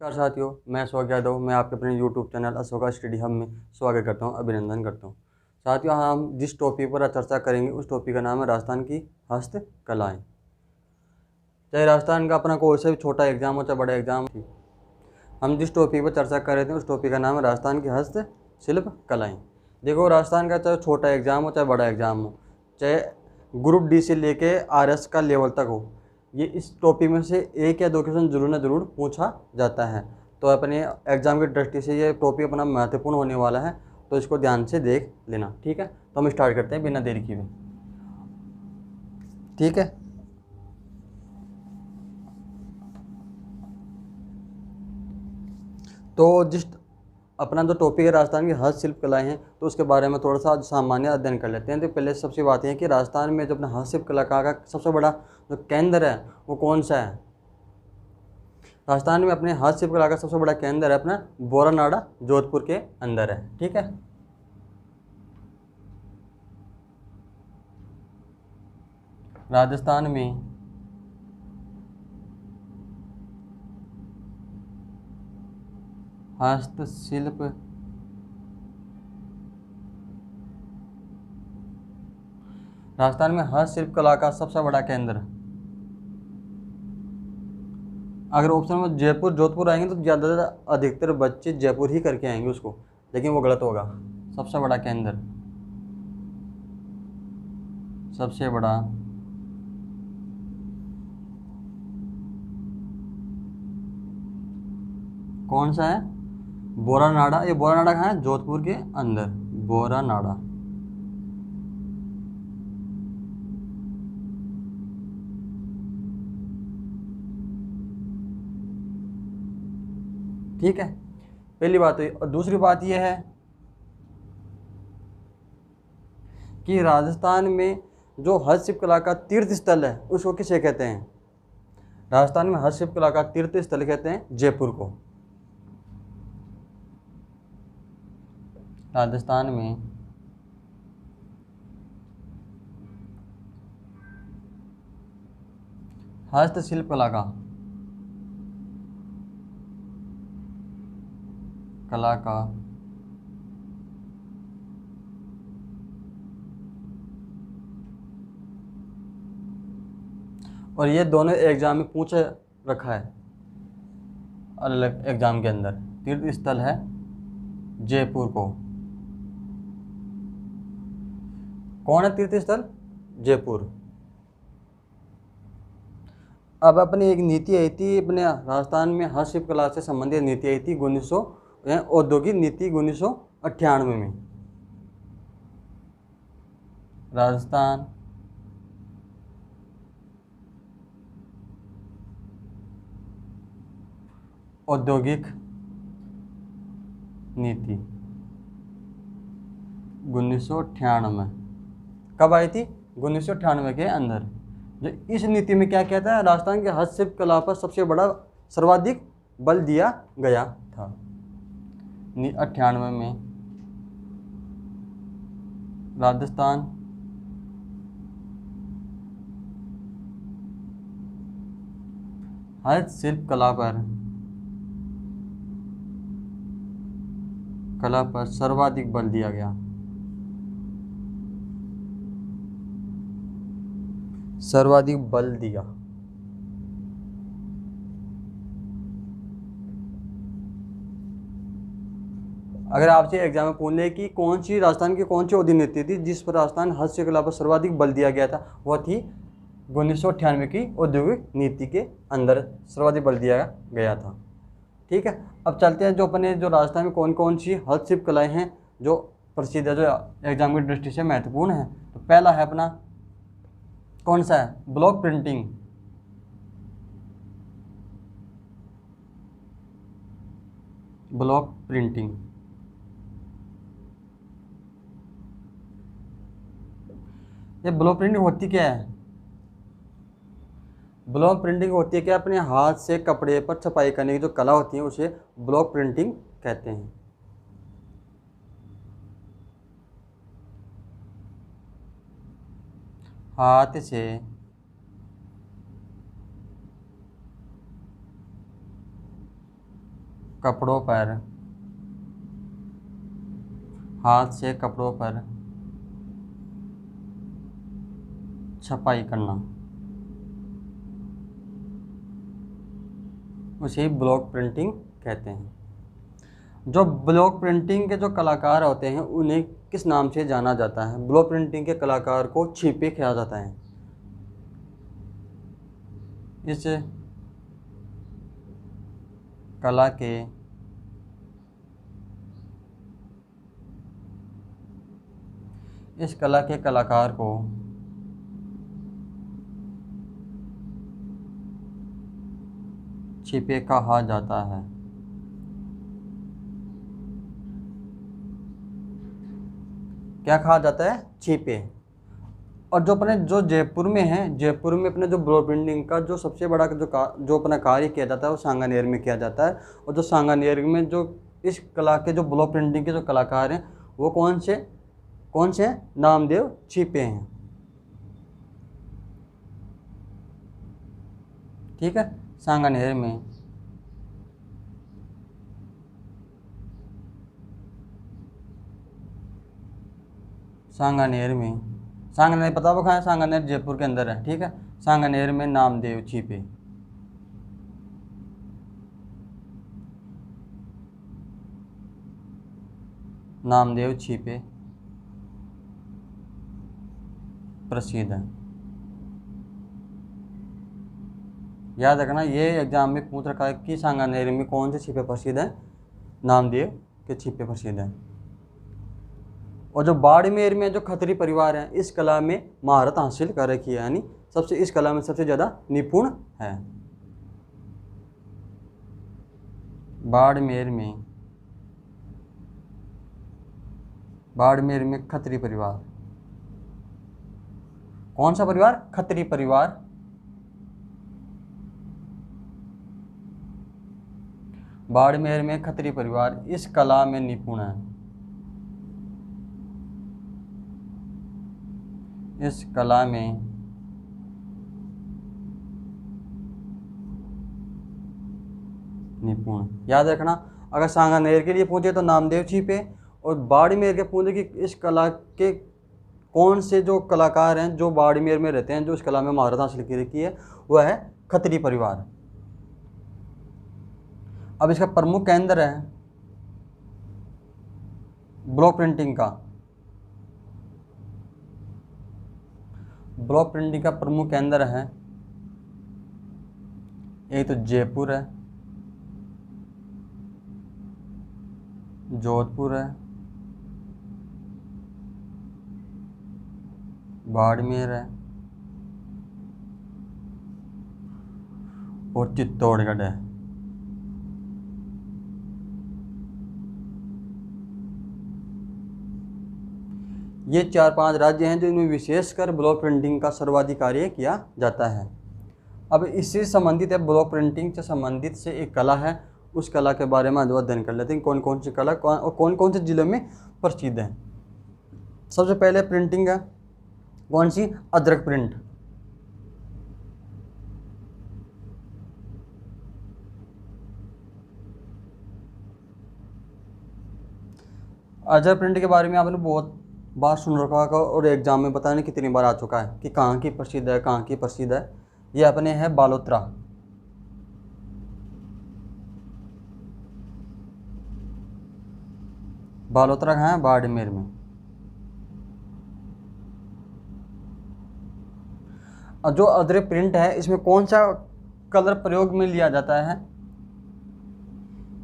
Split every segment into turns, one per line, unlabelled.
नमस्कार साथियों, मैं अशोक यादव। मैं आपके अपने YouTube channel Ashoka study hub में स्वागत करता हूं, अभिनंदन करता हूं। साथियों, हम जिस टॉपिक पर चर्चा करेंगे उस टॉपिक का नाम है राजस्थान की हस्तकलाएं। चाहे राजस्थान का अपना कोई सा भी छोटा एग्जाम हो चाहे बड़ा एग्जाम, हम जिस टॉपिक पर चर्चा कर रहे थे उस टॉपिक का नाम है राजस्थान की हस्तशिल्प कलाएँ। देखो, राजस्थान का चाहे छोटा एग्जाम हो चाहे बड़ा एग्जाम हो, चाहे ग्रुप डी से लेके RS का लेवल तक हो, ये इस टॉपिक में से एक या दो क्वेश्चन जरूर न जरूर पूछा जाता है। तो अपने एग्जाम की दृष्टि से ये टॉपिक अपना महत्वपूर्ण होने वाला है, तो इसको ध्यान से देख लेना। ठीक है, तो हम स्टार्ट करते हैं बिना देरी किए। ठीक है, तो जिस अपना जो टॉपिक है राजस्थान की हस्तशिल्प कलाएँ हैं, तो उसके बारे में थोड़ा सा सामान्य अध्ययन कर लेते हैं। तो पहले सबसे बात यह है कि राजस्थान में जो अपना हस्तशिल्प कलाकार का सबसे बड़ा जो केंद्र है वो कौन सा है। राजस्थान में अपने हस्तशिल्प कला का सबसे बड़ा केंद्र है अपना बोरानाड़ा, जोधपुर के अंदर है। ठीक है, राजस्थान में हस्तशिल्प राजस्थान में हस्तशिल्प कला का सबसे बड़ा केंद्र, अगर ऑप्शन में जयपुर जोधपुर आएंगे तो ज़्यादा अधिकतर बच्चे जयपुर ही करके आएंगे उसको, लेकिन वो गलत होगा। सबसे बड़ा केंद्र, सबसे बड़ा कौन सा है? बोरानाड़ा। ये बोरानाड़ा कहाँ है? जोधपुर के अंदर, बोरानाड़ा। ठीक है, पहली बात हुई। और दूसरी बात यह है कि राजस्थान में जो हस्तशिल्प कला का तीर्थ स्थल है उसको किसे कहते हैं? राजस्थान में हस्तशिल्प कला का तीर्थ स्थल कहते हैं जयपुर को। राजस्थान में हस्तशिल्प कला का और ये दोनों एग्जाम में पूछ रखा है अलग अलग एग्जाम के अंदर। तीर्थ स्थल है जयपुर को। कौन है तीर्थ स्थल? जयपुर। अब अपनी एक नीति आई थी, अपने राजस्थान में हस्तशिल्प कला से संबंधित नीति आई थी 1900 औद्योगिक नीति 1998 में। राजस्थान औद्योगिक नीति 1998 कब आई थी? 1998 के अंदर। जो इस नीति में क्या कहता है? राजस्थान के हस्तशिल्प कला पर सबसे बड़ा सर्वाधिक बल दिया गया था। 98 में राजस्थान हस्तशिल्प कला पर सर्वाधिक बल दिया गया। सर्वाधिक बल दिया। अगर आपसे एग्जाम में पूछ ले कि कौन सी राजस्थान की कौन सी औद्योगिक नीति थी जिस पर राजस्थान हस्तशिल्प कला पर सर्वाधिक बल दिया गया था, वह थी 1998 की औद्योगिक नीति के अंदर सर्वाधिक बल दिया गया था। ठीक है, अब चलते हैं जो अपने जो राजस्थान में कौन कौन सी हस्तशिल्प कलाएँ हैं जो प्रसिद्ध है, जो एग्जाम की दृष्टि से महत्वपूर्ण है। तो पहला है अपना कौन सा है? Block printing. Block printing. ये ब्लॉक प्रिंटिंग होती क्या है? ब्लॉक प्रिंटिंग होती है क्या? अपने हाथ से कपड़े पर छपाई करने की जो कला होती है उसे ब्लॉक प्रिंटिंग कहते हैं। हाथ से कपड़ों पर, हाथ से कपड़ों पर छपाई करना, उसे ब्लॉक प्रिंटिंग कहते हैं। जो ब्लॉक प्रिंटिंग के जो कलाकार होते हैं उन्हें किस नाम से जाना जाता है? ब्लॉक प्रिंटिंग के कलाकार को छिपे कहा जाता है। इस कला के कलाकार को छिपे कहा जाता है। क्या कहा जाता है? छिपे। और जो जयपुर में है, जयपुर में अपने जो ब्लॉक प्रिंटिंग का जो सबसे बड़ा जो अपना कार्य किया जाता है वो सांगानेर में किया जाता है। और जो सांगानेर में जो इस कला के जो ब्लॉक प्रिंटिंग के जो कलाकार हैं वो कौन से नामदेव छिपे हैं। ठीक है, सांगानेर में। सांगानेर पता वो कहाँ है? सांगानेर जयपुर के अंदर है। ठीक है, सांगानेर में नामदेव छिपे। नामदेव छिपे प्रसिद्ध है। याद रखना, ये एग्जाम में पूछ रखा है कि सांगानेर में कौन से छिपे प्रसिद्ध है? नामदेव के छिपे प्रसिद्ध है। और जो बाड़मेर में जो खत्री परिवार है इस कला में महारत हासिल कर रखी है, यानी इस कला में सबसे ज़्यादा निपुण है। बाड़मेर में खत्री परिवार। कौन सा परिवार? खत्री परिवार। बाड़मेर में खत्री परिवार इस कला में निपुण है। इस कला में निपुण। याद रखना, अगर सांगानेर के लिए पूछे तो नामदेव छिपे, और बाड़मेर के पूछे कि इस कला के कौन से जो कलाकार हैं जो बाड़मेर में रहते हैं जो इस कला में महारत हासिल की रखी है, वह है खत्री परिवार। अब इसका प्रमुख केंद्र है ब्लॉक प्रिंटिंग का। ब्लॉक प्रिंटिंग का प्रमुख केंद्र है, एक तो जयपुर है, जोधपुर है, बाड़मेर है और चित्तौड़गढ़ है। ये 4-5 राज्य हैं जिनमें विशेषकर ब्लॉक प्रिंटिंग का सर्वाधिक कार्य किया जाता है। अब इससे संबंधित है, ब्लॉक प्रिंटिंग से संबंधित से एक कला है, उस कला के बारे में अध्ययन कर लेते हैं। कौन कौन सी कला और कौन कौन से जिलों में प्रसिद्ध है। सबसे पहले प्रिंटिंग है, कौन सी? अदरक प्रिंट। अदरक प्रिंट के बारे में आपने बहुत बार सुन रखा होगा और एग्जाम में पता नहीं कितनी बार आ चुका है कि कहाँ की प्रसिद्ध है, कहाँ की प्रसिद्ध है। ये अपने है बालोतरा। बालोतरा कहाँ है? बाड़मेर में। और जो अदरक प्रिंट है इसमें कौन सा कलर प्रयोग में लिया जाता है?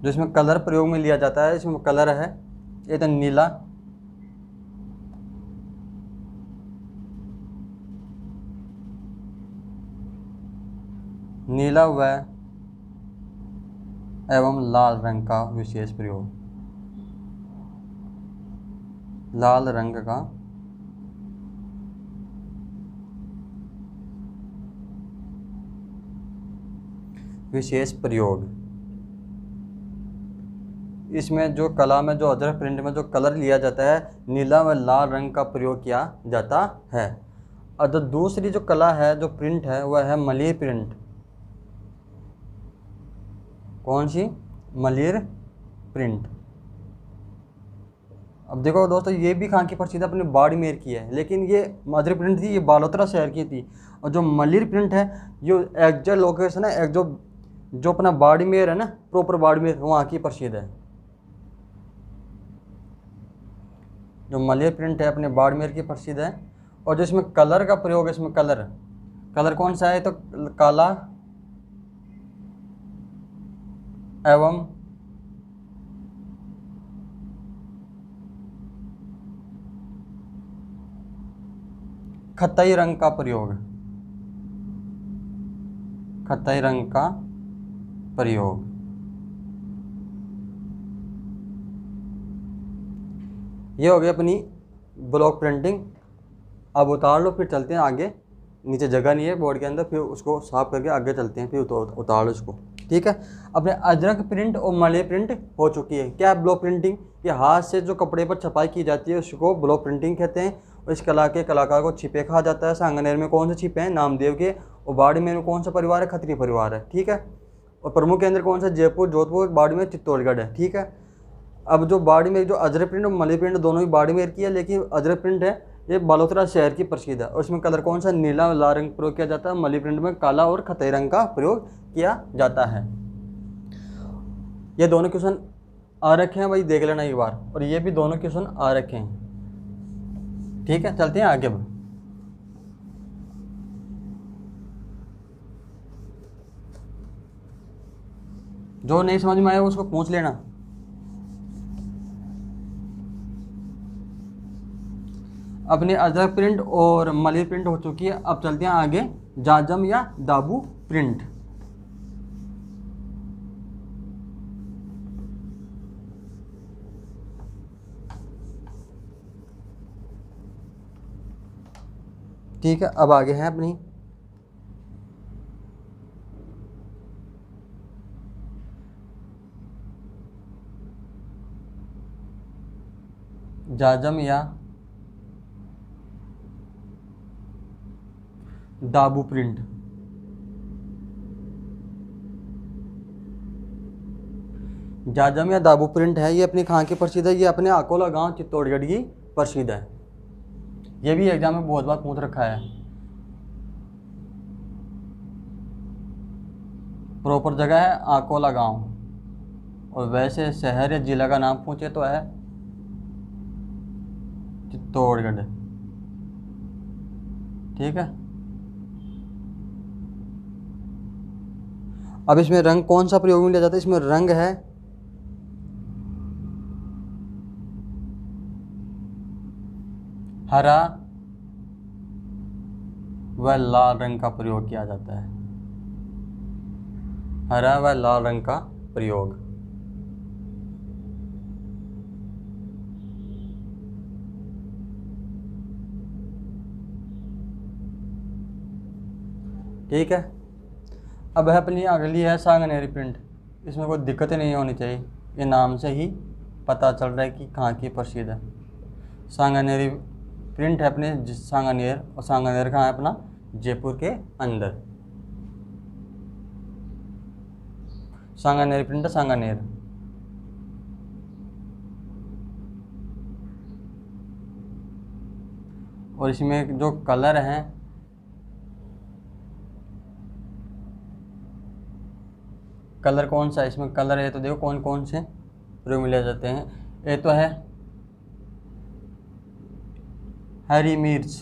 जो इसमें कलर प्रयोग में लिया जाता है, इसमें कलर है ये तो नीला व एवं लाल रंग का विशेष प्रयोग। लाल रंग का विशेष प्रयोग। इसमें जो कला में जो अदरक प्रिंट में जो कलर लिया जाता है नीला व लाल रंग का प्रयोग किया जाता है। और जो दूसरी जो कला है जो प्रिंट है वह है मलई प्रिंट। कौन सी? मलिर प्रिंट। अब देखो दोस्तों, ये भी कहाँ की प्रसिद्ध है, अपने बाड़मेर की है, लेकिन ये मलिर प्रिंट थी, ये बालोतरा शहर की थी। और जो मलिर प्रिंट है, ये एग्जैक्ट लोकेशन है, एक जो जो अपना बाड़मेर है ना, प्रॉपर बाड़मेर, वहाँ की प्रसिद्ध है। जो मलिर प्रिंट है अपने बाड़मेर की प्रसिद्ध है। और जो इसमें कलर का प्रयोग है, इसमें कलर कलर कौन सा है, तो काला एवं खत्तई रंग का प्रयोग, खत्तई रंग का प्रयोग। ये हो गई अपनी ब्लॉक प्रिंटिंग। अब उतार लो, फिर चलते हैं आगे। नीचे जगह नहीं है बोर्ड के अंदर, फिर उसको साफ करके आगे चलते हैं, फिर उतार लो इसको। ठीक है, अपने अजरक प्रिंट और मलय प्रिंट हो चुकी है। क्या है ब्लॉक प्रिंटिंग? ये हाथ से जो कपड़े पर छपाई की जाती है उसको ब्लॉक प्रिंटिंग कहते हैं। और इस कला के कलाकार को छिपे कहा जाता है। सांगनेर में कौन से छिपे हैं? नामदेव के। और बाड़मेर में कौन सा परिवार है? खत्री परिवार है। ठीक है, और प्रमुख केंद्र कौन सा? जयपुर, जोधपुर, बाड़मेर, चित्तौड़गढ़ है। ठीक है, अब जो बाड़मेर, जो अजरक प्रिंट और मलय प्रिंट दोनों ही बाड़मेर की है, लेकिन अजरक प्रिंट है ये बालोतरा शहर की प्रसिद्ध है। और इसमें कलर कौन सा? नीला लाल रंग प्रयोग किया जाता है। मलय प्रिंट में काला और खतई रंग का प्रयोग किया जाता है। ये दोनों क्वेश्चन आ रखे हैं भाई, देख लेना एक बार। और ये भी दोनों क्वेश्चन आ रखे हैं। ठीक है, चलते हैं आगे अब। जो नहीं समझ में आया उसको पूछ लेना। अपने अजरक प्रिंट और मलय प्रिंट हो चुकी है। अब चलते हैं आगे, जाजम या दाबू प्रिंट। ठीक है, अब आगे है अपनी जाजम या दाबू प्रिंट। जाजम या दाबू प्रिंट है, ये अपनी कहाँ की प्रसिद्ध है? ये अपने अकोला गांव चित्तौड़गढ़ की प्रसिद्ध है। ये भी एग्जाम में बहुत बार पूछ रखा है। प्रॉपर जगह है अकोला गांव, और वैसे शहर या जिला का नाम पूछे तो है चित्तौड़गढ़। ठीक है, अब इसमें रंग कौन सा प्रयोग में लिया जाता है? इसमें रंग है हरा व लाल रंग का प्रयोग किया जाता है। हरा व लाल रंग का प्रयोग। ठीक है, अब है अपनी अगली है सांगनेरी प्रिंट। इसमें कोई दिक्कत नहीं होनी चाहिए, ये नाम से ही पता चल रहा है कि कहाँ की प्रसिद्ध है। सांगनेरी प्रिंट है अपने सांगनेर, और सांगनेर कहाँ है? अपना जयपुर के अंदर। सांगनेरी प्रिंट है सांगनेर। और इसमें जो कलर हैं, कलर कौन सा है? इसमें कलर है तो देखो कौन कौन से प्रयोग में ले जाते हैं। ये तो है हरी मिर्च।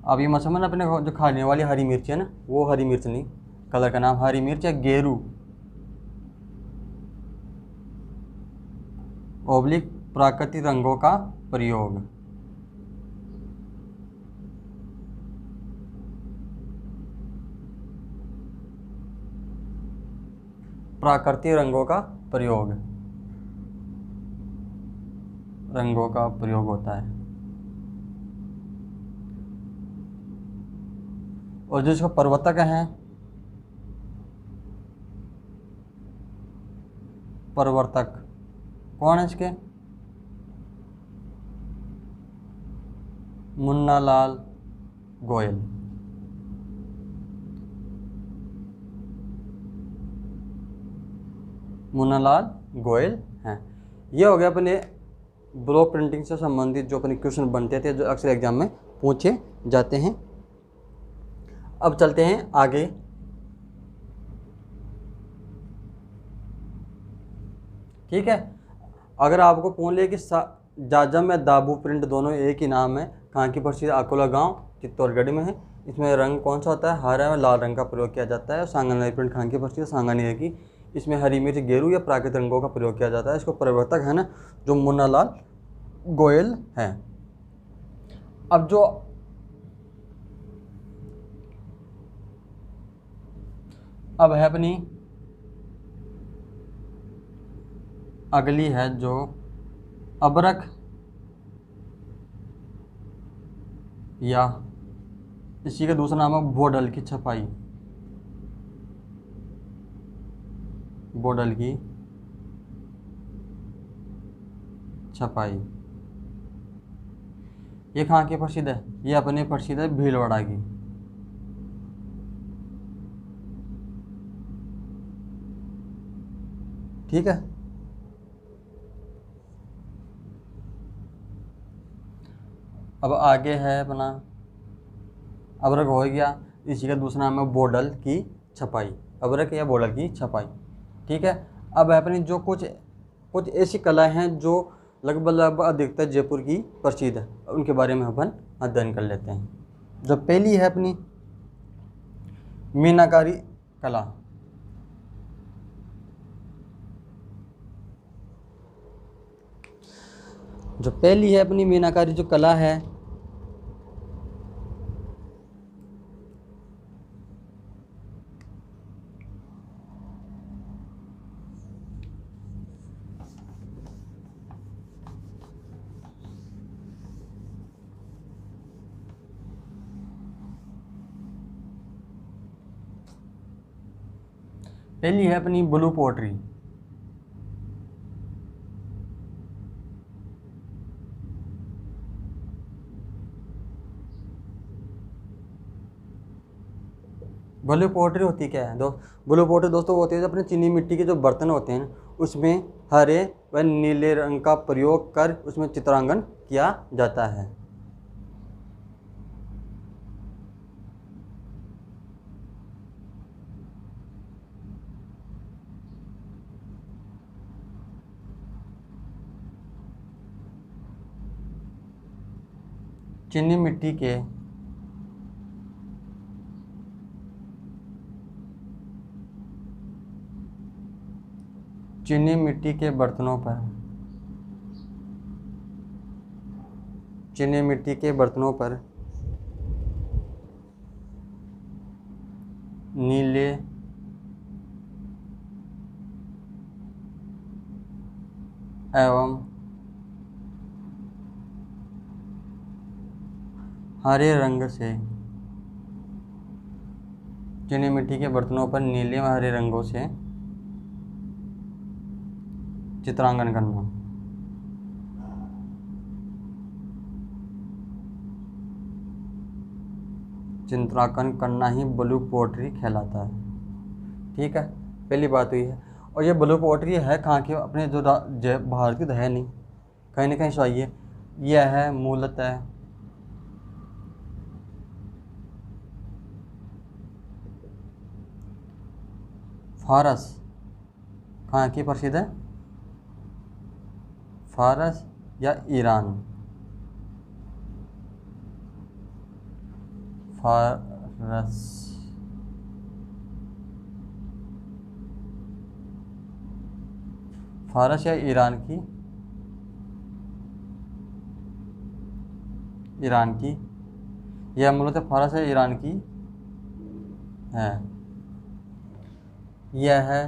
अब ये मत समझना अपने जो खाने वाली हरी मिर्च है ना, वो हरी मिर्च नहीं, कलर का नाम हरी मिर्च या गेरू। ओब्लिक प्राकृतिक रंगों का प्रयोग। प्राकृतिक रंगों का प्रयोग, रंगों का प्रयोग होता है। और जो इसको प्रवर्तक हैं, प्रवर्तक कौन है इसके? मुन्ना लाल गोयल। मुन्नालाल गोयल हैं। ये हो गया अपने ब्लॉक प्रिंटिंग से संबंधित जो अपने क्वेश्चन बनते थे, जो अक्सर एग्जाम में पूछे जाते हैं। अब चलते हैं आगे। ठीक है, अगर आपको पूछ ले कि जाजम या दाबू प्रिंट दोनों एक ही नाम है, कहाँ की प्रसिद्ध, अकोला गांव चित्तौड़गढ़ में है। इसमें रंग कौन सा होता है, हरा और लाल रंग का प्रयोग किया जाता है। और सांगानेरी प्रिंट कहाँ की प्रसिद्ध, सांगानेरी की। इसमें हरी मिर्च, गेरू या प्राकृतिक रंगों का प्रयोग किया जाता है। इसको प्रवर्तक है ना जो मुन्नालाल गोयल है। अब है अपनी अगली है जो अबरक या इसी का दूसरा नाम है बोडल की छपाई। बोडल की छपाई ये कहाँ की प्रसिद्ध है, ये अपने प्रसिद्ध है भीलवाड़ा की। ठीक है, अब आगे है अपना अबरक हो गया, इसी का दूसरा नाम है बोडल की छपाई। अबरक या बोडल की छपाई। ठीक है, अब है अपनी जो कुछ ऐसी कलाएं हैं जो लगभग अधिकतर जयपुर की प्रसिद्ध है, उनके बारे में अपन अध्ययन कर लेते हैं। जो पहली है अपनी मीनाकारी कला। जो पहली है अपनी मीनाकारी जो कला है, पहली है अपनी ब्लू पोट्री। ब्लू पोट्री होती क्या है ब्लू पोट्री दोस्तों होती है जो अपने चीनी मिट्टी के जो बर्तन होते हैं उसमें हरे व नीले रंग का प्रयोग कर उसमें चित्रांकन किया जाता है। चीनी मिट्टी के बर्तनों पर नीले एवं हरे रंग से चीनी मिट्टी के बर्तनों पर नीले व हरे रंगों से चित्रांकन करना। चित्रांकन करना ही ब्लू पोट्री कहलाता है। ठीक है, पहली बात हुई है। और ये ब्लू पोट्री है कहाँ की, अपने जो भारत की तो है नहीं, कहीं ना कहीं से आई है। यह है मूलतः फारस, कहाँ की प्रसिद्ध है, फारस या ईरान। फारस या ईरान की यह मूलतः फारस या ईरान की है। यह है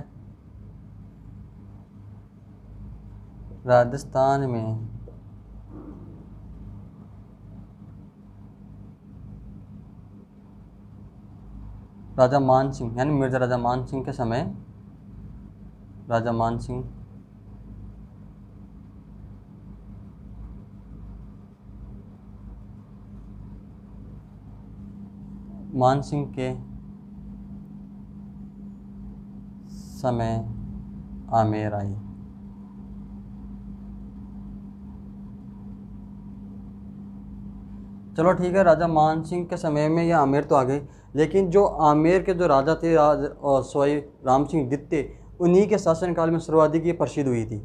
राजस्थान में राजा मान सिंह यानी मिर्जा राजा मान सिंह के समय, राजा मान सिंह के समय आमेर आई। चलो ठीक है, राजा मान सिंह के समय में ये आमेर तो आ गई, लेकिन जो आमेर के जो राजा थे सवाई राम सिंह द्वितीय, उन्हीं के शासनकाल में सर्वाधिक ये प्रसिद्ध हुई थी।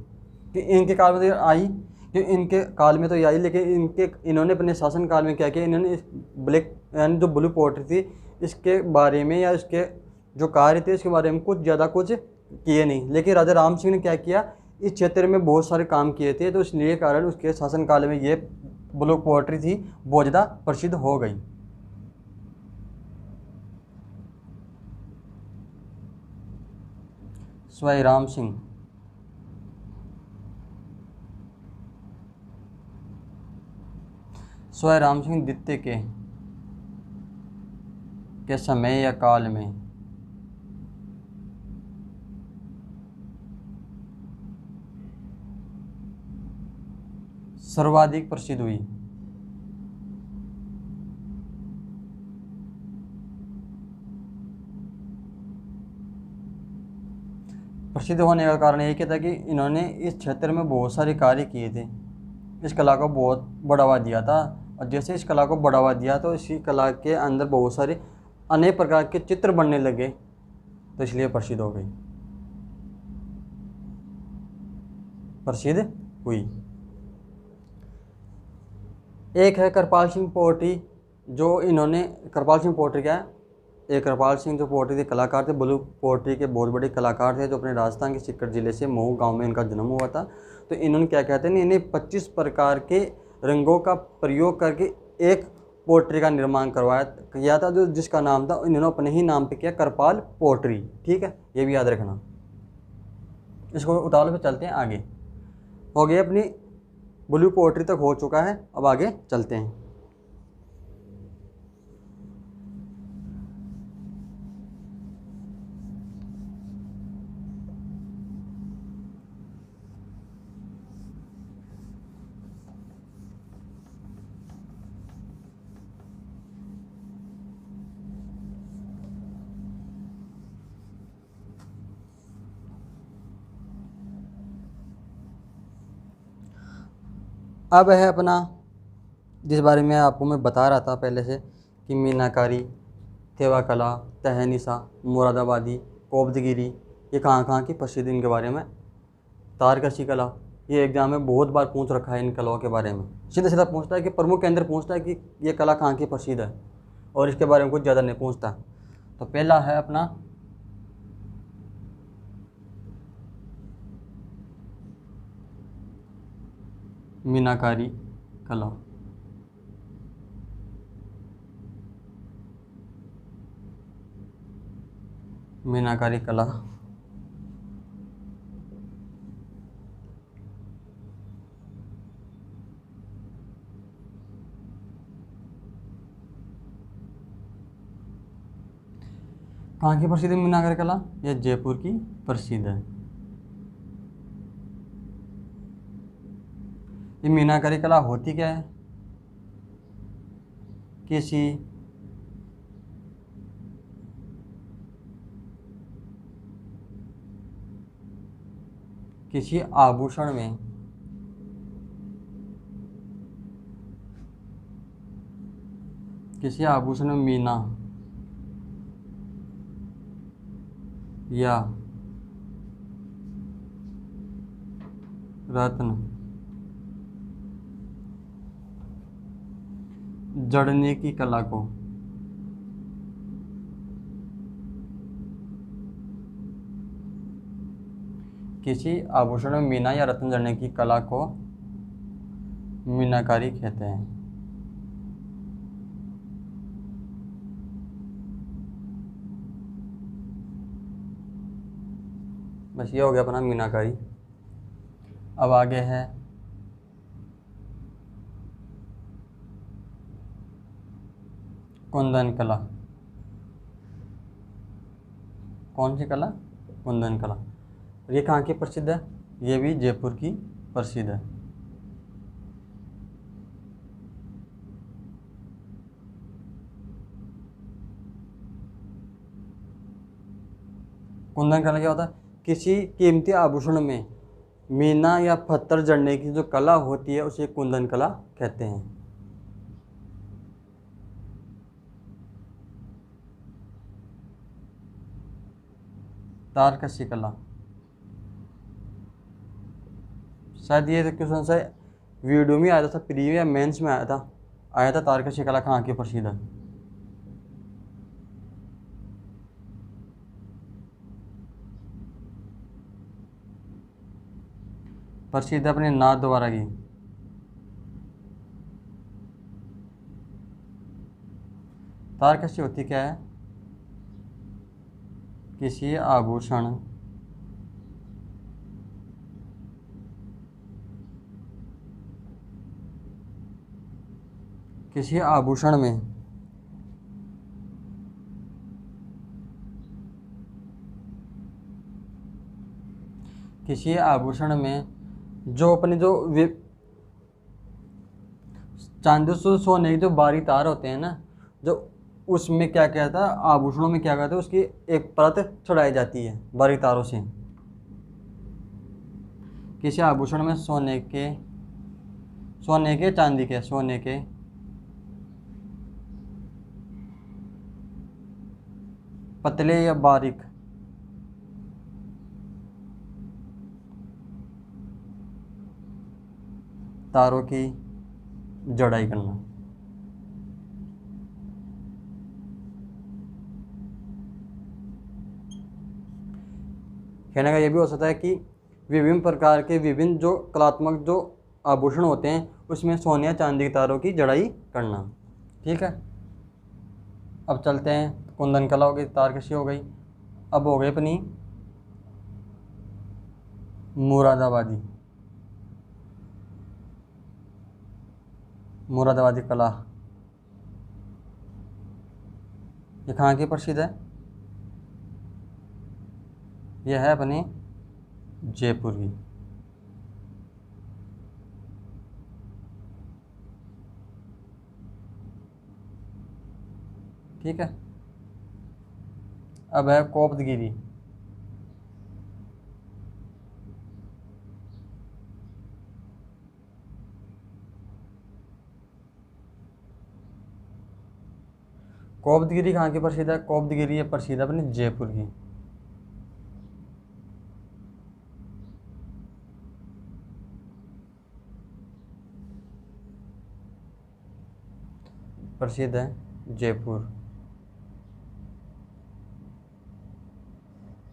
कि इनके काल में तो ये आई, कि इनके काल में तो ये आई, लेकिन इन्होंने अपने शासनकाल में क्या किया, इन्होंने इस ब्लैक यानी जो ब्लू पोर्ट्री थी इसके बारे में या इसके जो कार्य थे इसके बारे में कुछ ज़्यादा कुछ किए नहीं। लेकिन राजा राम सिंह ने क्या किया, इस क्षेत्र में बहुत सारे काम किए थे, तो इसलिए कारण उसके शासनकाल में ये ब्लू पोएट्री थी बहुत ज़्यादा प्रसिद्ध हो गई। सवाई राम सिंह सवाई राम सिंह द्वितीय के समय या काल में सर्वाधिक प्रसिद्ध हुई। प्रसिद्ध होने का कारण यही था कि इन्होंने इस क्षेत्र में बहुत सारे कार्य किए थे, इस कला को बहुत बढ़ावा दिया था, और जैसे इस कला को बढ़ावा दिया तो इसी कला के अंदर बहुत सारे अनेक प्रकार के चित्र बनने लगे, तो इसलिए प्रसिद्ध हो गई, प्रसिद्ध हुई। एक है कृपाल सिंह पोर्ट्री, जो इन्होंने कृपाल सिंह पोर्ट्री क्या है, एक कृपाल सिंह जो पोर्ट्री के कलाकार थे, ब्लू पोर्ट्री के बहुत बड़े कलाकार थे, जो अपने राजस्थान के सीकर जिले से महू गांव में इनका जन्म हुआ था। तो इन्होंने क्या कहते हैं, इन्हें 25 प्रकार के रंगों का प्रयोग करके एक पोर्ट्री का निर्माण करवाया किया था, जो जिसका नाम था इन्होंने अपने ही नाम पे किया, कृपाल पोर्ट्री। ठीक है, ये भी याद रखना। इसको उतावले पे चलते हैं आगे। हो गई अपनी ब्लू पोर्ट्री तक हो चुका है, अब आगे चलते हैं। अब है अपना, जिस बारे में आपको मैं बता रहा था पहले से, कि मीनाकारी, थेवा कला, तहनीसा, मुरादाबादी, कोब्दगिरी, ये कहाँ की प्रसिद्ध, इनके बारे में। तारकशी कला, ये एग्जाम में बहुत बार पूछ रखा है इन कलाओं के बारे में, सीधा सीधा पूछता है कि प्रमुख के अंदर पूछता है कि ये कला कहाँ की प्रसिद्ध है, और इसके बारे में कुछ ज़्यादा नहीं पूछता। तो पहला है अपना मीनाकारी कला। मीनाकारी कला कहाँ की प्रसिद्ध है मीनाकारी कला, यह जयपुर की प्रसिद्ध है। ये मीनाकारी कला होती क्या है, किसी किसी आभूषण में मीना या रत्न जड़ने की कला को किसी आभूषण में मीना या रत्न जड़ने की कला को मीनाकारी कहते हैं। बस ये हो गया अपना मीनाकारी। अब आगे है कुंदन कला। कौन सी कला, कुंदन कला। ये कहाँ की प्रसिद्ध है, ये भी जयपुर की प्रसिद्ध है। कुंदन कला क्या होता है, किसी कीमती आभूषण में मीना या पत्थर जड़ने की जो कला होती है उसे कुंदन कला कहते हैं। तारकशी कला, शायद ये क्वेश्चन सा वीडियो में आया था, प्री या मेंस में आया था तारकशी कला कहाँ की प्रसिद्ध है। प्रसिद्ध अपने नाथ द्वारा की। तारकशी होती क्या है? किसी आभूषण में जो अपने जो चांदी से सोने के जो बारी तार होते हैं ना, जो उसमें क्या कहता है, आभूषणों में क्या कहते हैं, उसकी एक परत चढ़ाई जाती है बारी तारों से। किसी आभूषण में सोने के चांदी के पतले या बारीक तारों की जड़ाई करना। कहने का ये भी हो सकता है कि विभिन्न प्रकार के विभिन्न जो कलात्मक जो आभूषण होते हैं उसमें सोने या चांदी की तारों की जड़ाई करना। ठीक है, अब चलते हैं। कुंदन कला हो गई, तारकशी हो गई, अब हो गई अपनी मुरादाबादी कला। ये कहाँ की प्रसिद्ध है? यह है अपनी जयपुर की। ठीक है, अब है कोप्तगिरी। कोप्तगिरी कहाँ की प्रसिद्ध है? कोप्तगिरी ये प्रसिद्ध है अपनी जयपुर की। प्रसिद्ध है जयपुर।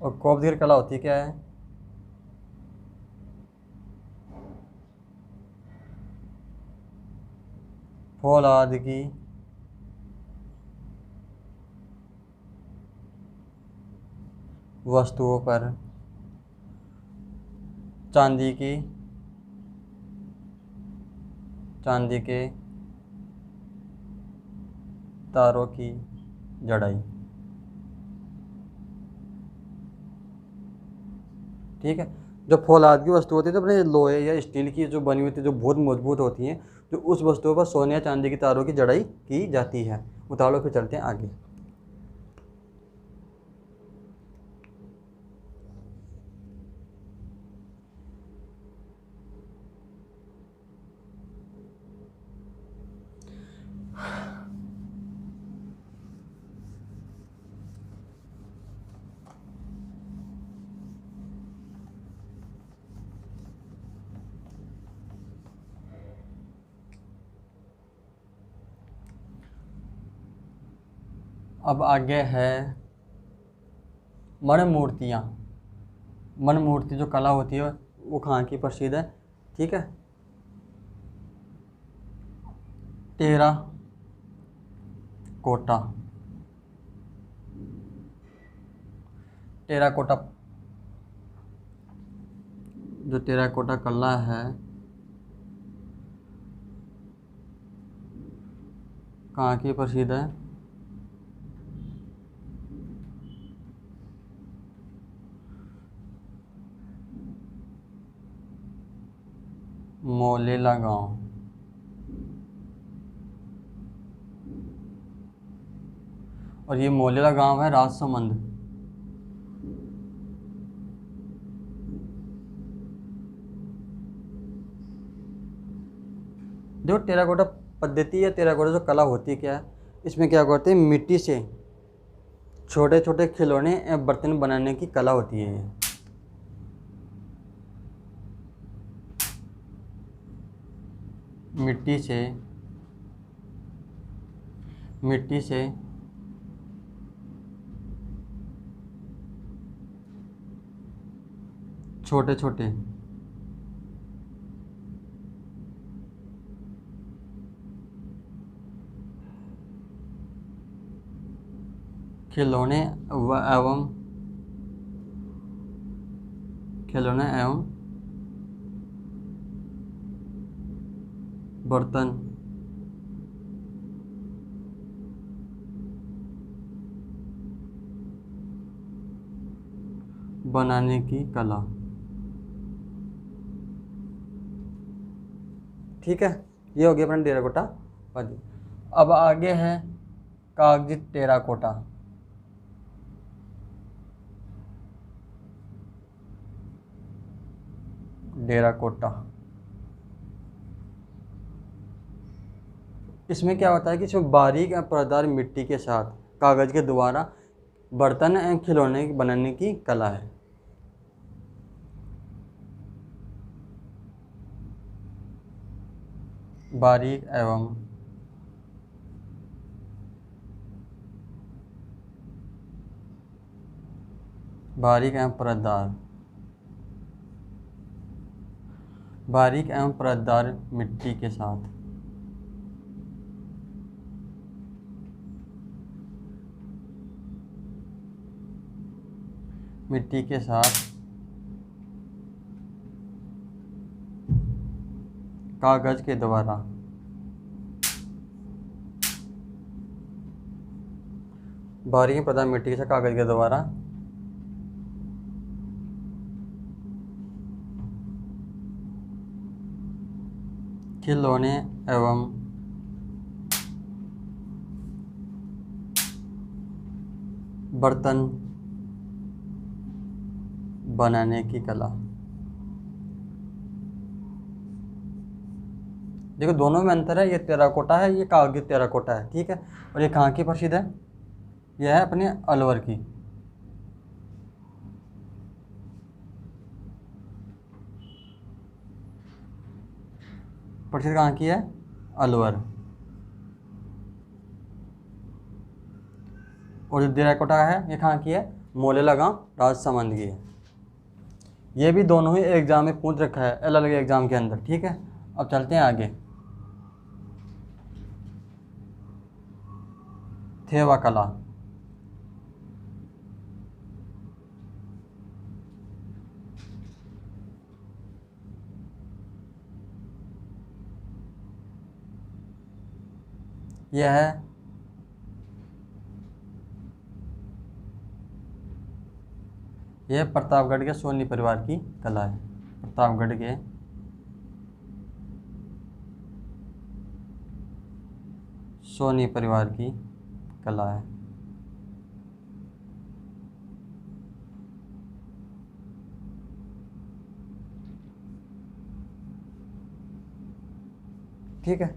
और कोप्तगिरी कला होती क्या है? फौलाद की वस्तुओं पर चांदी के तारों की जड़ाई। ठीक है, जो फौलाद की वस्तु होती है, तो अपने लोहे या स्टील की जो बनी हुई थी, जो बहुत मजबूत होती हैं, जो उस वस्तुओं पर सोने या चांदी की तारों की जड़ाई की जाती है। उतारो, फिर चलते हैं आगे। अब आगे है मनमूर्तियाँ। मनमूर्ति जो कला होती है वो कहाँ की प्रसिद्ध है? ठीक है, टेराकोटा जो टेराकोटा कला है कहाँ की प्रसिद्ध है? मोलेला गांव। और ये मोलेला गांव है राजसमंद। देखो टेराकोटा पद्धति या टेराकोटा जो कला होती है क्या है, इसमें क्या करते हैं, मिट्टी से छोटे छोटे खिलौने या बर्तन बनाने की कला होती है ये। मिट्टी से छोटे छोटे खिलौने एवं बर्तन बनाने की कला। ठीक है, ये हो गया अपना टेराकोटा पद्धति। अब आगे है कागजी टेराकोटा। इसमें क्या होता है कि इसमें बारीक या परतदार मिट्टी के साथ कागज के द्वारा बर्तन एवं खिलौने बनाने की कला है। बारीक एवं परतदार मिट्टी के साथ कागज के द्वारा बारीक परतदार मिट्टी के साथ कागज के द्वारा खिलौने एवं बर्तन बनाने की कला। देखो दोनों में अंतर है, ये टेराकोटा है, ये कागजी टेराकोटा है। ठीक है, और ये कहाँ की प्रसिद्ध है, यह है अपने अलवर की। प्रसिद्ध कहाँ की है, अलवर। और जो टेराकोटा है ये कहाँ की है, मोलेला गांव राजसमंद की है। ये भी दोनों ही एग्जाम में पूछ रखा है, अलग अलग एग्जाम के अंदर। ठीक है, अब चलते हैं आगे। थेवा कला। यह है प्रतापगढ़ के सोनी परिवार की कला है। प्रतापगढ़ के सोनी परिवार की कला है। ठीक है,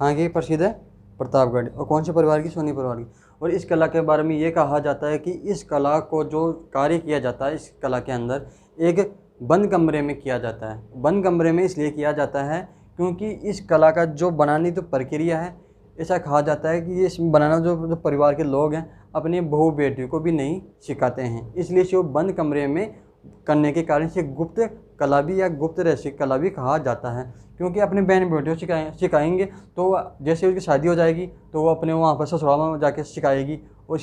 कहाँ की प्रसिद्ध है, प्रतापगढ़। और कौन से परिवार की, सोनी परिवार की। और इस कला के बारे में ये कहा जाता है कि इस कला को जो कार्य किया जाता है, इस कला के अंदर एक बंद कमरे में किया जाता है। बंद कमरे में इसलिए किया जाता है क्योंकि इस कला का जो बनाने की प्रक्रिया है, ऐसा कहा जाता है कि ये इसमें बनाना जो परिवार के लोग हैं अपने बहू बेटियों को भी नहीं सिखाते हैं, इसलिए इसे बंद कमरे में करने के कारण से गुप्त कला भी या गुप्त रहस्य कला भी कहा जाता है। क्योंकि अपने बहन बेटियों सिखाएंगे तो जैसे उसकी शादी हो जाएगी तो वो अपने वहाँ पर ससुराल में जाके सिखाएगी, और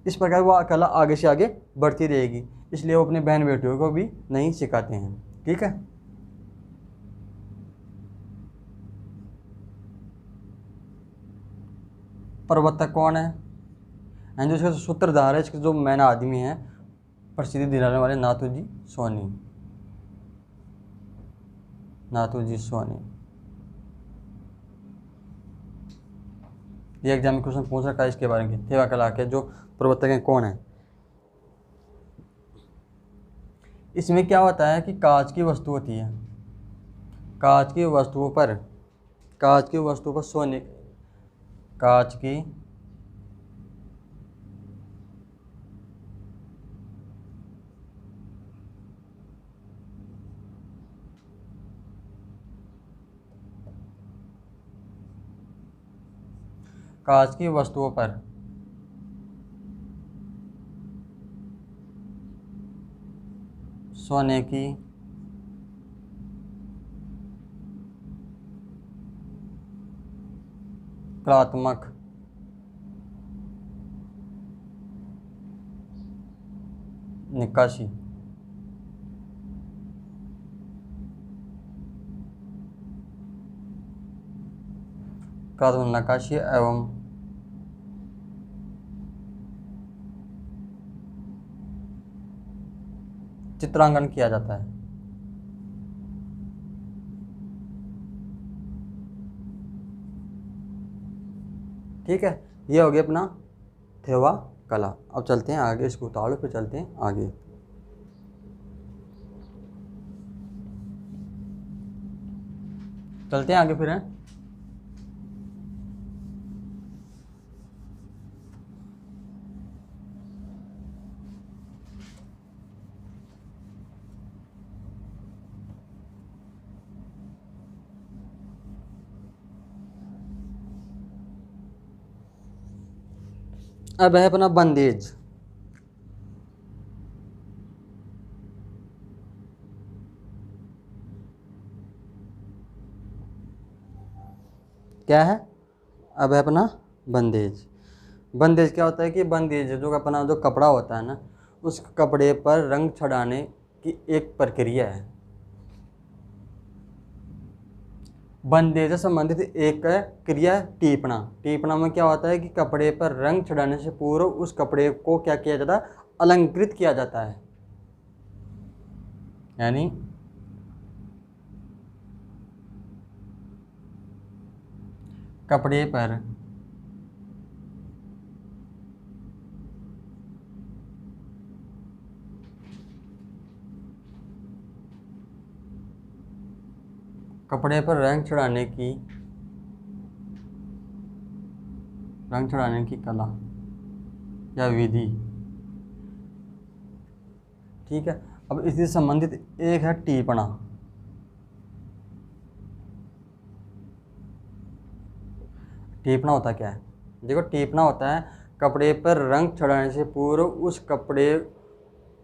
इस प्रकार वो कला आगे से आगे बढ़ती रहेगी, इसलिए वो अपने बहन बेटियों को भी नहीं सिखाते हैं। ठीक है, प्रवर्तक कौन है, एंड जो इसका सूत्रधार है, इसके जो मेन आदमी है, प्रसिद्धि दिलाने वाले नाथूजी सोनी। ये एग्जाम में क्वेश्चन पूछ रखा है इसके बारे में, थेवा कला के जो प्रवर्तक हैं कौन है। इसमें क्या होता है कि कांच की वस्तु होती है, कांच की वस्तुओं पर कांच की वस्तु पर सोने, कांच की कांच की वस्तुओं पर सोने की कलात्मक नक्काशी, कलात्मक नक्काशी एवं चित्रांकन किया जाता है। ठीक है, ये हो गया अपना थेवा कला। अब चलते हैं आगे, इसको उतारो फिर चलते हैं आगे। चलते हैं आगे फिर हैं। अब है अपना बंदेज। क्या है? अब है अपना बंदेज। बंदेज क्या होता है कि बंदेज जो अपना जो कपड़ा होता है ना, उस कपड़े पर रंग चढ़ाने की एक प्रक्रिया है। बंदेज से संबंधित एक क्रिया है टीपना। टीपना में क्या होता है कि कपड़े पर रंग चढ़ाने से पूर्व उस कपड़े को क्या किया जाता है? अलंकृत किया जाता है। यानी कपड़े पर रंग चढ़ाने की कला या विधि। ठीक है, अब इससे संबंधित एक है टीपना। टीपना होता क्या है? देखो, टीपना होता है कपड़े पर रंग चढ़ाने से पूर्व उस कपड़े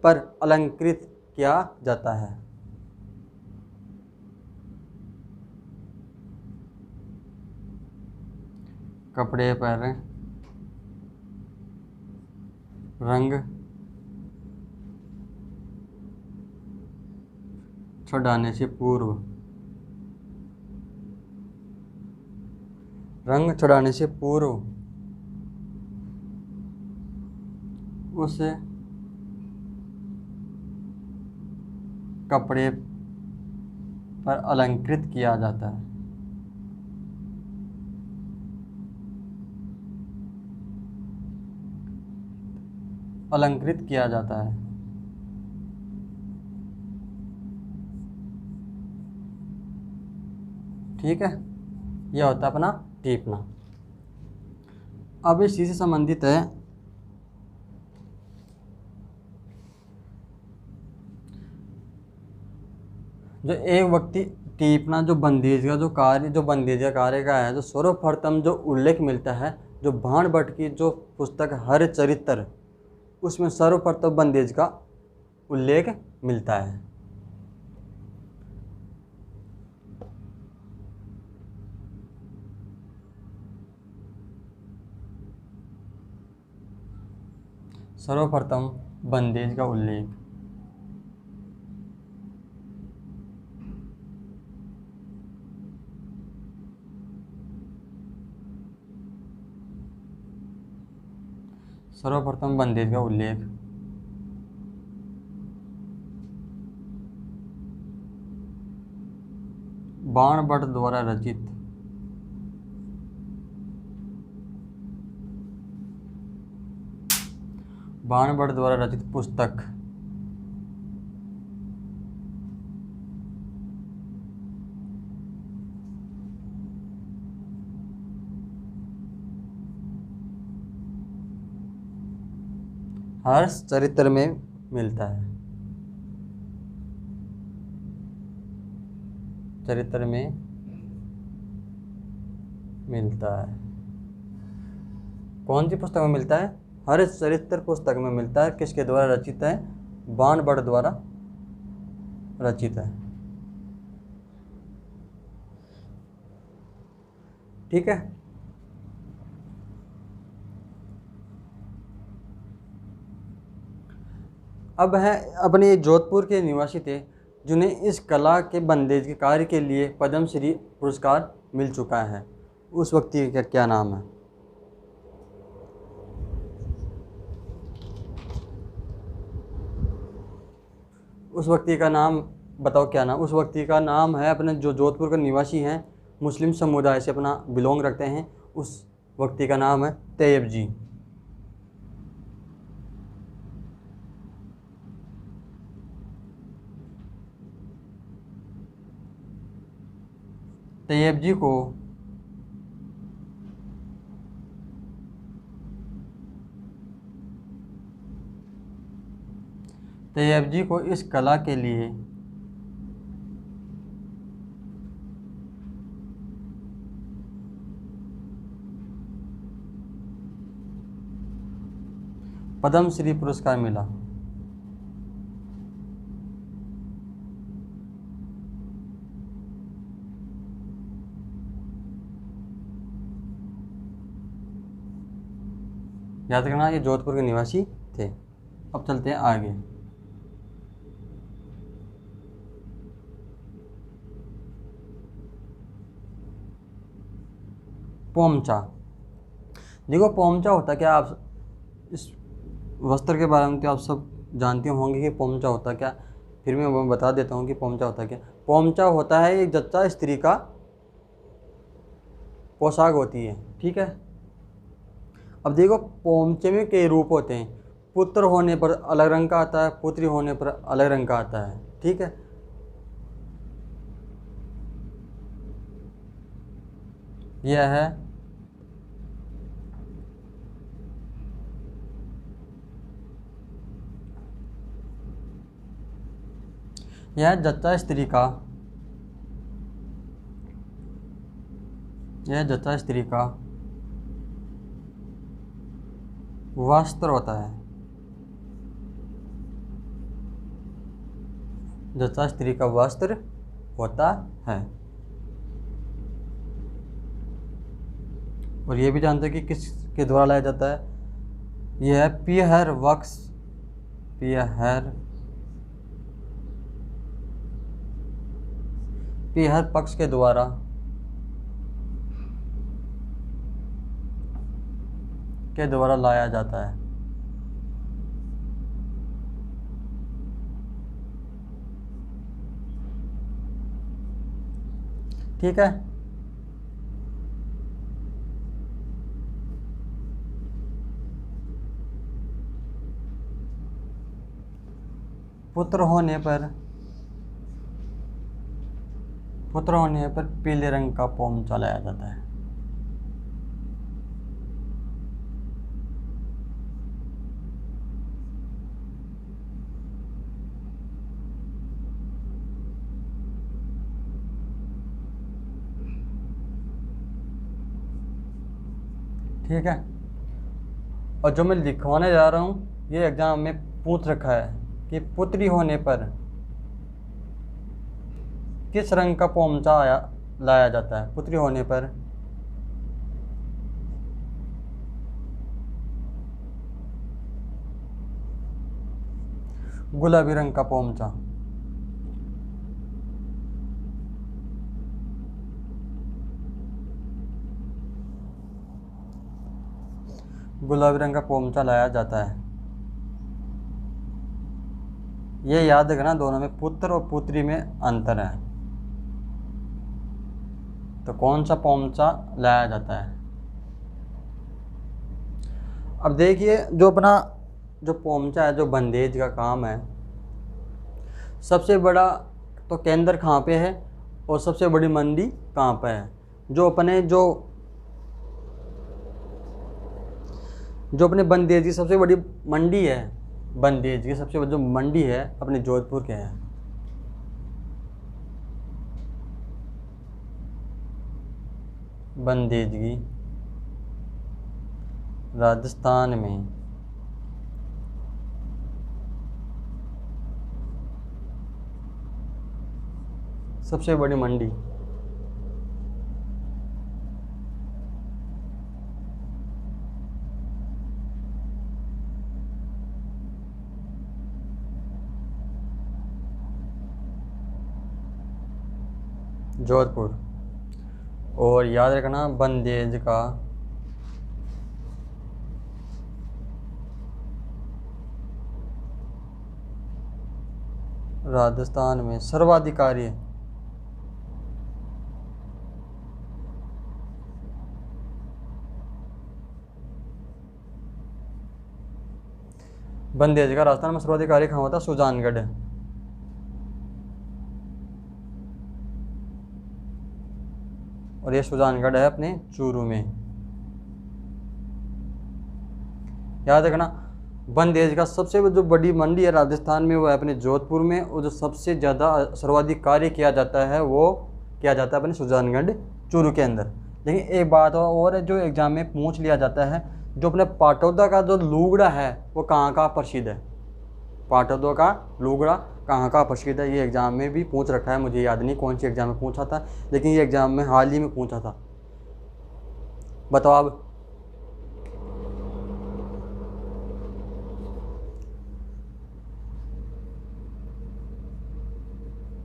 पर अलंकृत किया जाता है। कपड़े पर रंग चढ़ाने से पूर्व, रंग चढ़ाने से पूर्व उस कपड़े पर अलंकृत किया जाता है। अलंकृत किया जाता है। ठीक है, यह होता है अपना टीपना। अब इस चीज से संबंधित है जो एक व्यक्ति टीपना, जो बंदेज का कार्य का है, जो सर्वप्रथम जो उल्लेख मिलता है, जो भाणभट्ट की जो पुस्तक हरचरित्र, उसमें सर्वप्रथम बंदेज का उल्लेख मिलता है। सर्वप्रथम बंदेज का उल्लेख बाणभट्ट द्वारा रचित पुस्तक हर्ष चरित्र में मिलता है। चरित्र में मिलता है। कौन सी पुस्तक में मिलता है? हर्ष चरित्र पुस्तक में मिलता है। किसके द्वारा रचित है? बाणभट्ट द्वारा रचित है। ठीक है। अब है अपने जोधपुर के निवासी थे जिन्हें इस कला के बंदेज के कार्य के लिए पद्मश्री पुरस्कार मिल चुका है। उस व्यक्ति का क्या नाम है? उस व्यक्ति का नाम बताओ, क्या नाम? उस व्यक्ति का नाम है, अपने जो जोधपुर के निवासी हैं, मुस्लिम समुदाय से अपना बिलोंग रखते हैं, उस व्यक्ति का नाम है तैयब जी। तैयब जी को इस कला के लिए पद्मश्री पुरस्कार मिला। याद रखना, ये जोधपुर के निवासी थे। अब चलते हैं आगे। पोमचा। देखो, पोमचा होता क्या? आप इस वस्त्र के बारे में तो आप सब जानते होंगे कि पोमचा होता क्या। फिर मैं बता देता हूँ कि पोमचा होता क्या। पोमचा होता है एक जच्चा स्त्री का पोशाक होती है। ठीक है। अब देखो, पोमचे में कई रूप होते हैं। पुत्र होने पर अलग रंग का आता है, पुत्री होने पर अलग रंग का आता है। ठीक है। यह है जच्चा स्त्री का, वस्त्र होता है। जच्चा स्त्री का वस्त्र होता है। और ये भी जानते हैं कि किसके द्वारा लाया जाता है। यह है पीहर वक्स, पीहर पक्ष के द्वारा लाया जाता है। ठीक है। पुत्र होने पर पीले रंग का पोमचा लाया जाता है। ठीक है। और जो मैं लिखवाने जा रहा हूँ, ये एग्जाम में पूछ रखा है कि पुत्री होने पर किस रंग का पोमचा लाया जाता है? पुत्री होने पर गुलाबी रंग का पोमचा। गुलाबी रंग का पोमचा लाया जाता है। ये याद रखना, दोनों में पुत्र और पुत्री में अंतर है। तो कौन सा पोमचा लाया जाता है? अब देखिए, जो अपना जो पोमचा है, जो बंदेज का काम है, सबसे बड़ा तो केंद्र कहाँ पे है और सबसे बड़ी मंडी कहाँ पे है? जो अपने जो जो अपने बंदेज की सबसे बड़ी मंडी है, बंदेज की सबसे बड़ी जो मंडी है अपने जोधपुर के है। बंदेज की राजस्थान में सबसे बड़ी मंडी जोधपुर। और याद रखना बंदेज का राजस्थान में सर्वाधिकारी बंदेज का राजस्थान में सर्वाधिकारी कहाँ होता है? सुजानगढ़। और ये सुजानगढ़ है अपने चूरू में। याद रखना बंदेज का सबसे जो बड़ी मंडी है राजस्थान में वो है अपने जोधपुर में, और जो सबसे ज़्यादा सर्वाधिक कार्य किया जाता है वो किया जाता है अपने सुजानगढ़ चूरू के अंदर। लेकिन एक बात और है जो एग्जाम में पूछ लिया जाता है, जो अपने पाटौदा का जो लूगड़ा है वो कहाँ का प्रसिद्ध है? पाटौदा का लूगड़ा कहाँ का प्रसिद्ध है? ये एग्ज़ाम में भी पूछ रखा है, मुझे याद नहीं कौन सी एग्ज़ाम में पूछा था, लेकिन ये एग्ज़ाम में हाल ही में पूछा था। बताओ अब।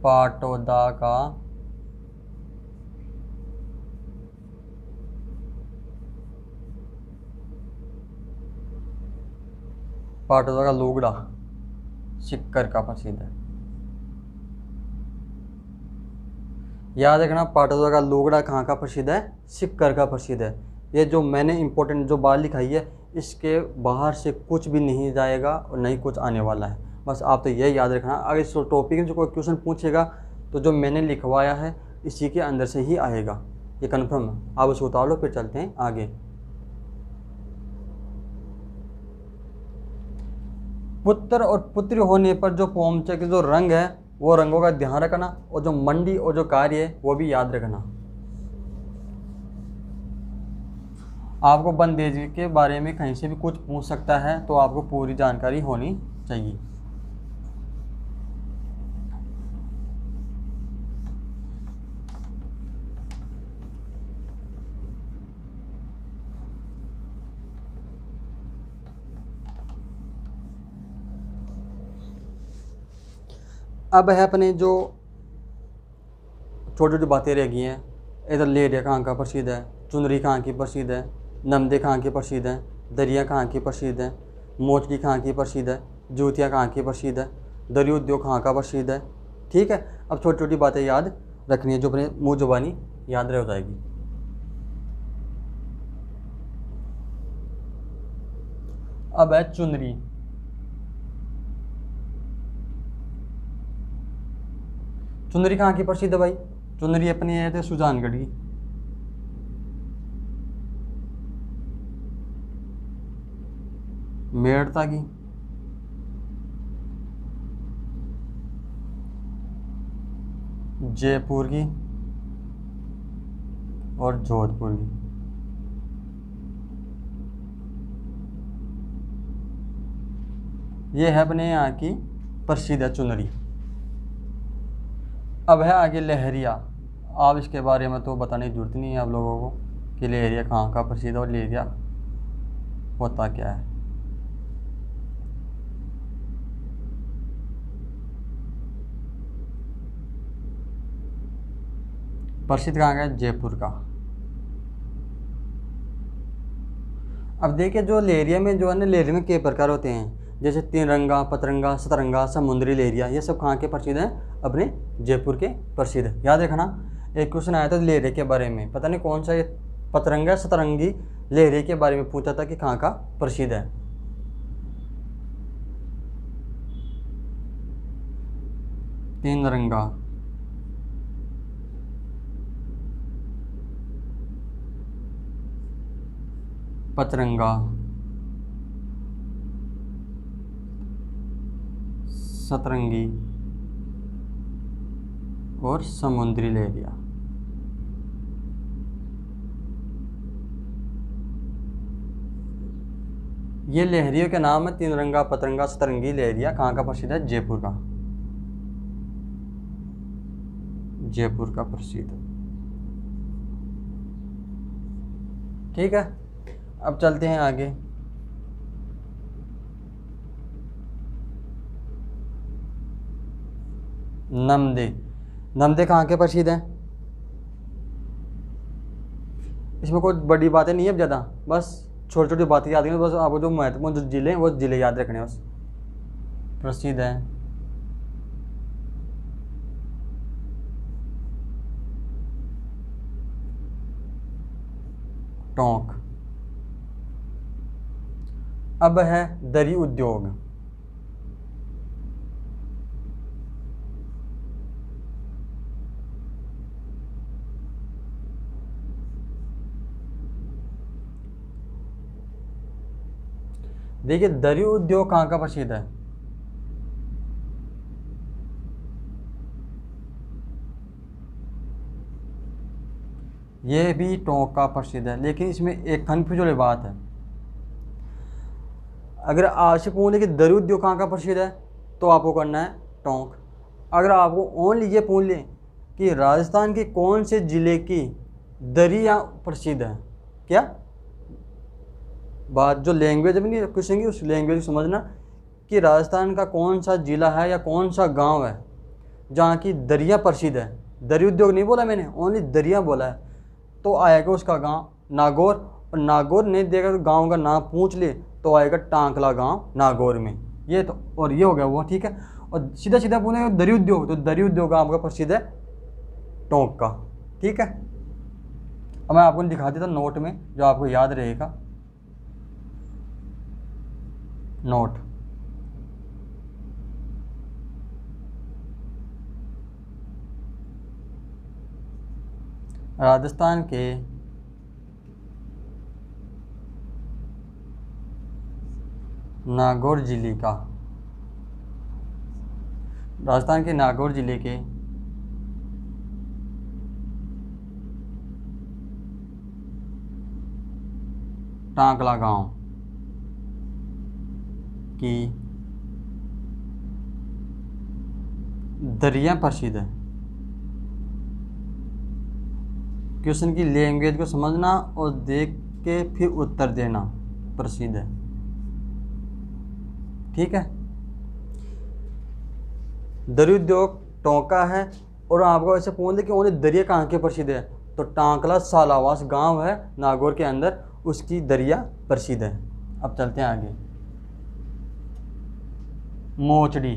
पाटौदा का पाटौदा का लूगड़ा सिक्कर का प्रसिद्ध है। याद रखना पाटौदा का लूगड़ा कहाँ का प्रसिद्ध है? सिक्कर का प्रसिद्ध है। ये जो मैंने इंपॉर्टेंट जो बात लिखाई है इसके बाहर से कुछ भी नहीं जाएगा और नहीं कुछ आने वाला है, बस आप तो यही याद रखना। अगर इस टॉपिक में जो कोई क्वेश्चन पूछेगा तो जो मैंने लिखवाया है इसी के अंदर से ही आएगा, ये कन्फर्म है। आप उसको उतार लो, फिर चलते हैं आगे। पुत्र और पुत्री होने पर जो पोमचे के जो रंग है वो रंगों का ध्यान रखना, और जो मंडी और जो कार्य है वो भी याद रखना। आपको बंदेज के बारे में कहीं से भी कुछ पूछ सकता है तो आपको पूरी जानकारी होनी चाहिए। अब है अपने जो छोटी छोटी बातें रह गई हैं, इधर लेरिया कहाँ का प्रसिद्ध है, चुनरी कहाँ की प्रसिद्ध है, नमदे कहाँ की प्रसिद्ध है, दरिया कहाँ की प्रसिद्ध है, मोचकी कहाँ की प्रसिद्ध है, जूतियाँ कहाँ की प्रसिद्ध है, दरी उद्योग कहाँ का प्रसिद्ध है। ठीक है, अब छोटी छोटी बातें याद रखनी है जो अपने मुँह जुबानी याद रह जाएगी। अब है चुनरी। चुनरी कहाँ की प्रसिद्ध है भाई? चुनरी अपनी है थे सुजानगढ़ की। मेड़ता की, जयपुर की और जोधपुर की। ये है अपने यहाँ की प्रसिद्ध है चुनरी। अब है आगे लहरिया। आप इसके बारे में तो बताने की जरूरत नहीं है आप लोगों को कि लहरिया कहाँ का प्रसिद्ध है और लहरिया होता क्या है। प्रसिद्ध कहाँ का है? जयपुर का। अब देखिए जो लहरिया में जो है ना, लहरिया में कई प्रकार होते हैं, जैसे तिरंगा, पतरंगा, सतरंगा, समुद्री लहरिया, ये सब कहाँ के प्रसिद्ध हैं? अपने जयपुर के प्रसिद्ध। याद रखना एक क्वेश्चन आया था लहरिया के बारे में, पता नहीं कौन सा, ये पतरंगा सतरंगी लहरिया के बारे में पूछा था कि कहाँ का प्रसिद्ध है। तीन रंगा, पतरंगा, सतरंगी और समुद्री लहरिया। ये लहरियों के नाम है तीन रंगा, पतरंगा, सतरंगी, लहरिया। कहाँ का प्रसिद्ध है? जयपुर का। जयपुर का प्रसिद्ध। ठीक है, अब चलते हैं आगे। नमदे। नमदे कहाँ के प्रसिद्ध हैं? इसमें कोई बड़ी बातें नहीं है ज़्यादा, बस छोटी छोटी बातें याद रखनी, बस आपको जो महत्वपूर्ण जो जिले हैं वो जिले याद रखने बस। प्रसिद्ध है टोंक। अब है दरी उद्योग। देखिए दरी उद्योग कहाँ का प्रसिद्ध है? यह भी टोंक का प्रसिद्ध है, लेकिन इसमें एक कन्फ्यूज वाली बात है। अगर आपसे पूछ ले कि दरी उद्योग कहाँ का प्रसिद्ध है तो आपको करना है टोंक। अगर आपको ओनली ये पूछ ले कि राजस्थान के कौन से ज़िले की दरियाँ प्रसिद्ध है, क्या बात जो लैंग्वेज में नहीं पूछेंगे उस लैंग्वेज को समझना कि राजस्थान का कौन सा ज़िला है या कौन सा गांव है जहाँ की दरिया प्रसिद्ध है। दरी उद्योग नहीं बोला मैंने, ओनली दरिया बोला है। तो आएगा उसका गांव नागौर, और नागौर नहीं देगा तो गांव का नाम पूछ ले तो आएगा टांकला गांव नागौर में। ये तो और ये हो गया वो, ठीक है। और सीधा सीधा बोलेंगे दरी उद्योग, तो दरी उद्योग आपका प्रसिद्ध है टोंक का, ठीक है। अब मैं आपको दिखा देता नोट में जो आपको याद रहेगा। नोट, राजस्थान के नागौर जिले का, राजस्थान के नागौर जिले के टांकला गांव की दरिया प्रसिद्ध है। क्वेश्चन की लैंग्वेज को समझना और देख के फिर उत्तर देना। प्रसिद्ध है, ठीक है। दरी उद्योग टोंका है, और आपको ऐसे पूछ ले कि ओनली दरिया कहाँ के प्रसिद्ध है तो टांकला सालावास गांव है नागौर के अंदर, उसकी दरिया प्रसिद्ध है। अब चलते हैं आगे। मोचड़ी।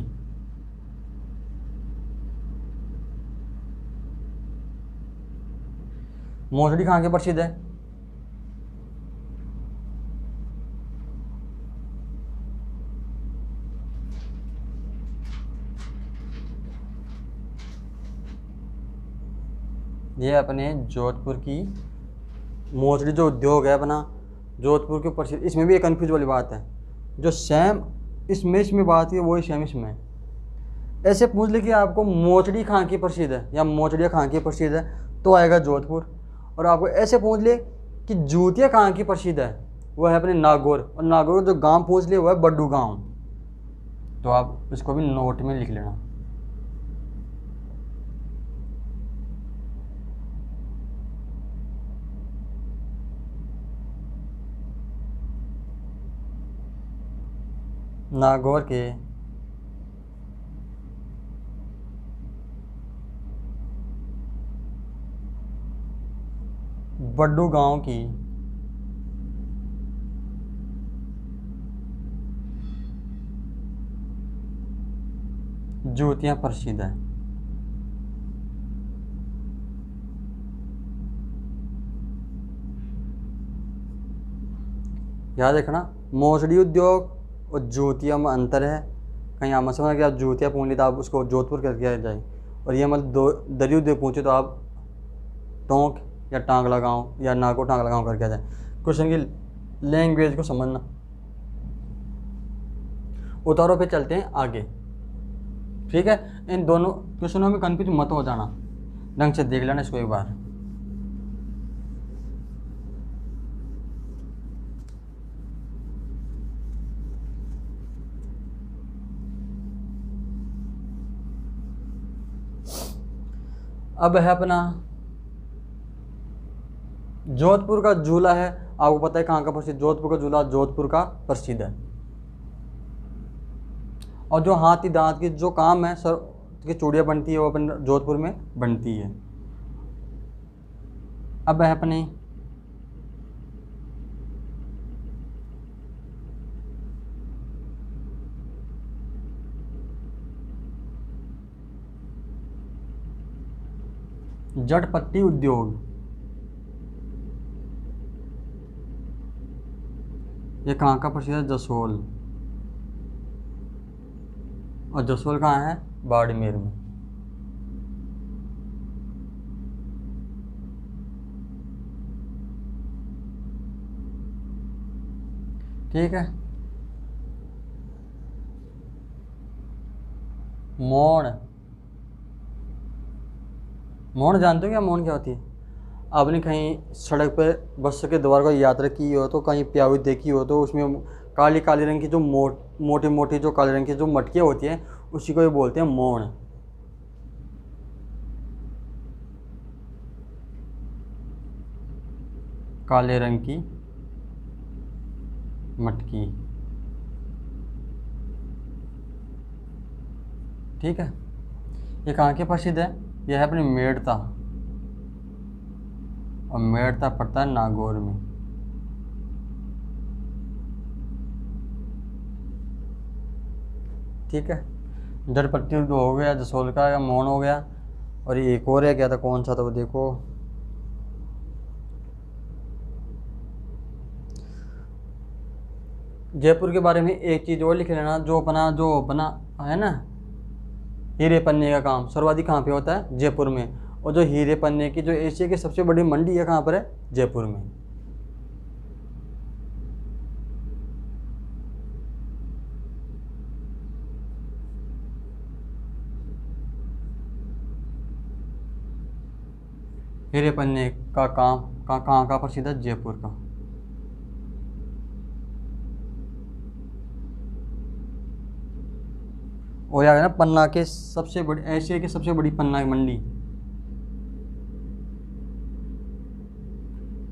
मोचड़ी कहाँ के प्रसिद्ध है? ये अपने जोधपुर की मोचड़ी जो उद्योग है अपना जोधपुर के प्रसिद्ध। इसमें भी एक कन्फ्यूज वाली बात है, जो सेम इसमें बात है वही सेम इसमें। ऐसे पूछ ले कि आपको मोचड़ी कहाँ की प्रसिद्ध है या मोचड़िया कहाँ की प्रसिद्ध है तो आएगा जोधपुर। और आपको ऐसे पूछ ले कि जूतिया कहाँ की प्रसिद्ध है, वह है अपने नागौर, और नागौर जो गांव पूछ ले वह है बड्डू गांव। तो आप इसको भी नोट में लिख लेना। नागौर के बड्डू गांव की जूतियां प्रसिद्ध है। याद रखना मोचड़ी उद्योग और जूतिया में अंतर है। कहीं आप मत समझना कि आप जूतिया पूछ ली तो आप उसको जोधपुर करके आ जाए, और ये मतलब दो दरी उद्योग पूछे तो आप टोंक या टांगला गांव या नागौर टांगला गांव करके आ जाए। क्वेश्चन की लैंग्वेज को समझना। उतारो पे चलते हैं आगे। ठीक है, इन दोनों क्वेश्चनों में कन्फ्यूज मत हो जाना, ढंग से देख लेना इसको एक बार। अब है अपना जोधपुर का झूला है, आपको पता है कहाँ का प्रसिद्ध, जोधपुर का झूला जोधपुर का प्रसिद्ध है। और जो हाथी दांत की जो काम है सर की चूड़ियाँ बनती है वो अपन जोधपुर में बनती है। अब है अपनी जटपट्टी उद्योग, ये कहाँ का प्रसिद्ध है, जसोल। और जसोल कहाँ है, बाड़मेर में। ठीक है, मौन, मौन जानते हो क्या, मौन क्या होती है? आपने कहीं सड़क पर बस के द्वार को यात्रा की हो तो कहीं प्याऊ देखी हो तो उसमें काली काली रंग की जो मोटी मोटी जो काले रंग की जो मटकियाँ होती हैं उसी को ये बोलते हैं मौन। काले रंग की मटकी, ठीक है। ये कहाँ के प्रसिद्ध है, यह है अपनी मेड़ता, और मेड़ता पड़ता है नागौर में। ठीक है, जटपट्टी तो हो गया, जसोल का मौन हो गया, और ये एक और है, क्या था, कौन सा था वो देखो, जयपुर के बारे में एक चीज़ और लिख लेना, जो अपना है ना हीरे पन्ने का काम सर्वाधिक कहाँ पे होता है, जयपुर में। और जो हीरे पन्ने की जो एशिया की सबसे बड़ी मंडी है कहाँ पर है, जयपुर में। हीरे पन्ने का काम कहाँ का प्रसिद्ध है, जयपुर का। और यार ना पन्ना के सबसे बड़ी, एशिया की सबसे बड़ी पन्ना की मंडी,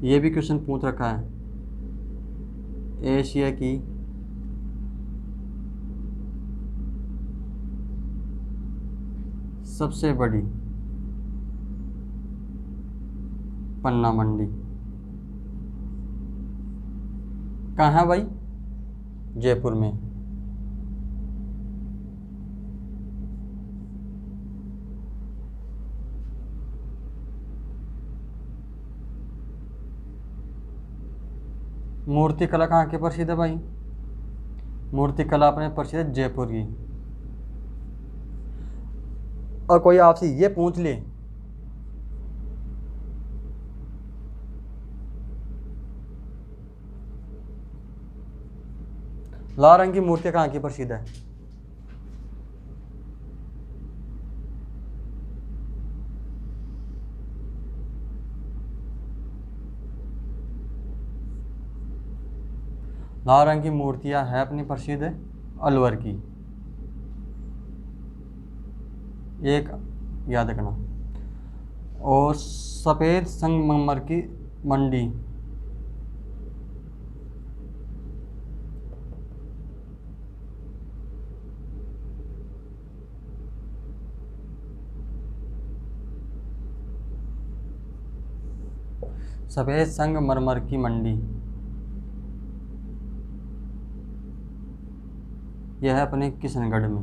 ये भी क्वेश्चन पूछ रखा है, एशिया की सबसे बड़ी पन्ना मंडी कहाँ है भाई, जयपुर में। मूर्ति कला कहाँ की प्रसिद्ध है भाई, मूर्ति कला अपने प्रसिद्ध है जयपुर की। और कोई आपसे ये पूछ ले लाल रंग की मूर्ति कहाँ की प्रसिद्ध है, लाल रंग की मूर्तियां है अपनी प्रसिद्ध अलवर की, एक याद रखना। और सफ़ेद संगमरमर की मंडी, सफ़ेद संगमरमर की मंडी, यह है अपने किशनगढ़ में।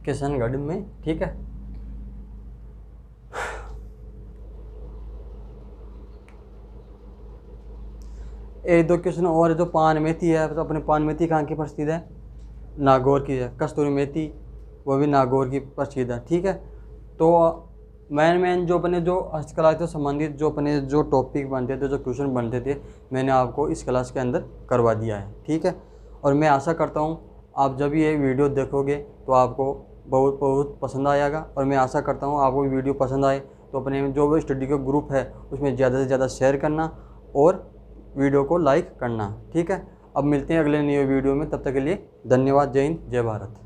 किशनगढ़ में, ठीक है। एक दो क्वेश्चन और है, जो पान मेथी है तो अपने पान मेथी कहाँ की प्रसिद्ध है, नागौर की है। कस्तूरी मेथी वो भी नागौर की प्रसिद्ध है, ठीक है। तो मेन जो अपने जो हस्तकला से संबंधित जो अपने जो टॉपिक बनते थे, जो क्वेश्चन बनते थे, मैंने आपको इस क्लास के अंदर करवा दिया है, ठीक है। और मैं आशा करता हूँ आप जब ये वीडियो देखोगे तो आपको बहुत बहुत पसंद आएगा। और मैं आशा करता हूँ आपको वीडियो पसंद आए तो अपने जो भी स्टडी का ग्रुप है उसमें ज़्यादा से ज़्यादा शेयर करना और वीडियो को लाइक करना, ठीक है। अब मिलते हैं अगले नए वीडियो में, तब तक के लिए धन्यवाद। जय हिंद, जय भारत।